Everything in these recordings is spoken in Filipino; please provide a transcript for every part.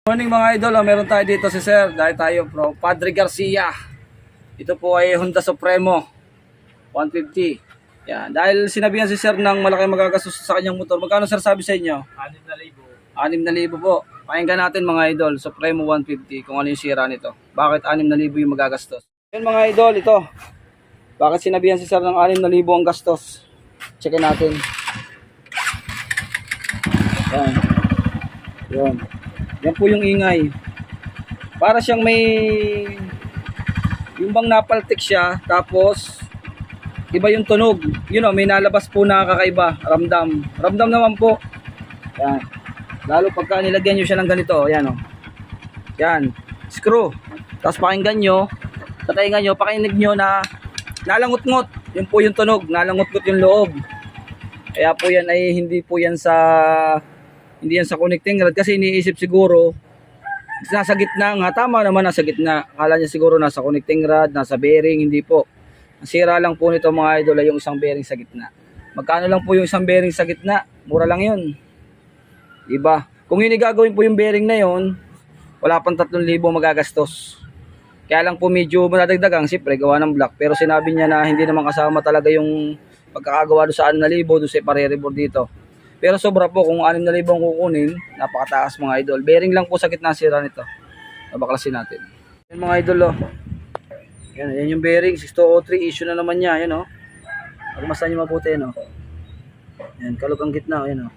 Morning mga idol, meron tayo dito si Sir. Dahil tayo from Padre Garcia. Ito po ay Honda Supremo 150. Yan. Dahil sinabihan si Sir ng malaki magagastos sa kanyang motor. Magkano Sir sabi sa inyo? 6,000. 6,000 po. Pakinggan natin mga idol, Supremo 150 kung ano yung sira nito. Bakit 6,000 yung magagastos? Yan mga idol, ito. Bakit sinabihan si Sir ng 6,000 ang gastos? Check natin. Yan. Yan. Yan po yung ingay. Para siyang may yung bang napaltik siya tapos iba yung tunog. You know, may nalabas po na kakaiba, ramdam. Ramdam naman po. Yan. Lalo pagka nilagyan niyo siya ng ganito, ayan oh. Yan, screw. Tapos pakinggan niyo, sa tainga niyo, pakinig niyo na nalangot-ngot. Yun po yung tunog, nalangot-ngot yung loob. Kaya po yan ay hindi yan sa connecting rod kasi iniisip siguro nasa gitna nga. Tama naman, nasa gitna. Akala niya siguro nasa connecting rod, nasa bearing. Hindi po. Ang sira lang po nito mga idol ay yung isang bearing sa gitna. Magkano lang po yung isang bearing sa gitna? Mura lang yun, diba? Kung yun gagawin po yung bearing na yun, wala pang 3,000 magagastos. Kaya lang po medyo madadagdagang, siyempre gawa ng block. Pero sinabi niya na hindi naman kasama talaga yung pagkakagawa doon sa 6,000 doon sa pare-rebord dito. Pero sobra po kung 6,000 ang kukunin, napakataas mga idol. Bearing lang po sa gitna sira nito. Nabaklasin natin. Yan mga idol oh. Yan yung bearing 6203, issue na naman niya, yan oh. Pagmasdan niyo mabuti yan oh. Yan, kalog ang gitna, yan oh.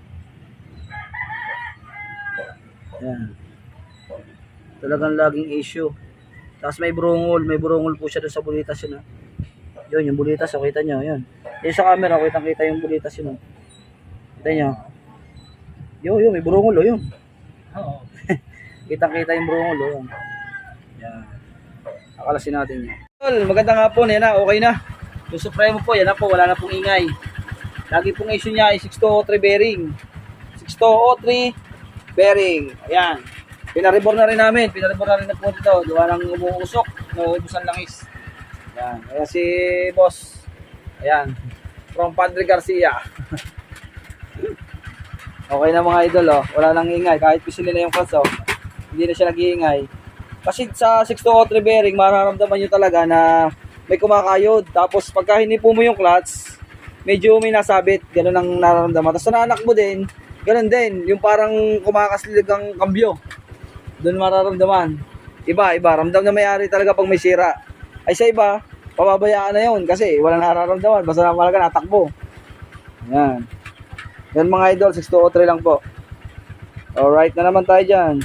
Yan. Talagang laging issue. Tapos may burungol po siya doon sa bulitas yun oh. Yun, yung bulitas, oh, kita niyo, yan. Yan sa camera, kita yung bulitas yun oh. Kita nyo. Yo, may burungol, oh, yun. Oo. Kitang-kita yung burungol, oh, yun. Yan. Akalasin natin yan. Maganda nga po, yan na, okay na. Yung Supremo po, yan na po, wala na pong ingay. Lagi pong issue niya ay 6203 bearing. 6203 bearing. Ayan. Pinaribor na rin namin. Pinaribor na rin na po dito. Gawa ng umuusok. Nauubusan langis. Ayan. Ayan si boss. Ayan. From Padre Garcia. Okay na mga idol oh. Wala nang ingay. Kahit pisilin na yung clutch oh. Hindi na siya nag-iingay. Kasi sa 6203 bearing, mararamdaman nyo talaga na may kumakayod. Tapos pagka hinipo mo yung clutch, medyo may nasabit. Ganun ang nararamdaman. Tapos sa nanak mo din, ganun din. Yung parang kumakaslig ang kambyo. Doon mararamdaman. Iba. Ramdam na may-ari talaga pag may sira. Ay sa iba, pababayaan na yun. Kasi walang nararamdaman. Basta na malaga natakbo. Ayan. Yan mga idol, 6203 lang po. Alright na naman tayo dyan.